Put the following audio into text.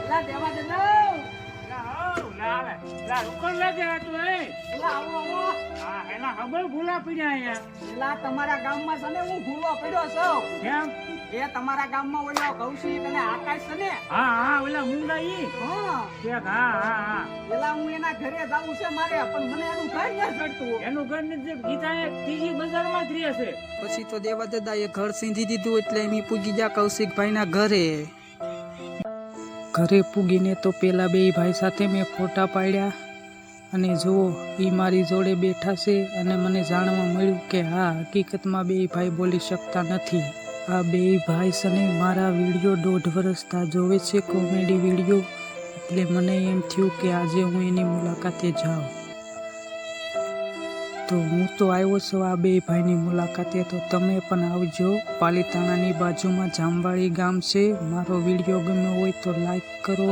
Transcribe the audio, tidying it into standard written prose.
લા દેવા દે લા રૂકણ લાગે તું એ આવો આવો હા એના ખબર ભૂલા પડ્યા અહીંયા લા તમારા ગામમાં છે ને હું ભૂલવા પડ્યો છું કેમ એ તમારા ગામમાં ઓલો કૌશિક અને આકાશ છે ને હા હા ઓલા મુંગા ઈ હા ઠીક હા હા હા પેલા હું એના ઘરે જાવું છે મારે પણ મને એનું ઘર ન ચડતું એનું ઘર ને જે ગીતા ત્રીજી બજારમાં જ રહે છે પછી તો દેવા દાદા એ ઘર સીંધી દીધું એટલે એમ પૂગી ગયા કૌશિકભાઈના ઘરે પૂગીને તો પેલા બે ભાઈ સાથે મેં ફોટા પાડ્યા અને જુઓ એ મારી જોડે બેઠા છે અને મને જાણવા મળ્યું કે હા હકીકતમાં બે ભાઈ બોલી શકતા નથી આ બે ભાઈ સને મારા વિડીયો 1.5 વર્ષથી જોવે છે કોમેડી વિડીયો એટલે મને એમ થયું કે આજે હું એની મુલાકાતે જાઉં તો હું તો આવ્યો છું આ બે ભાઈની મુલાકાતે તો તમે પણ આવજો પાલીતાણાની બાજુમાં જામવાળી ગામ છે મારો વિડીયો ગમ્યો હોય તો લાઈક કરો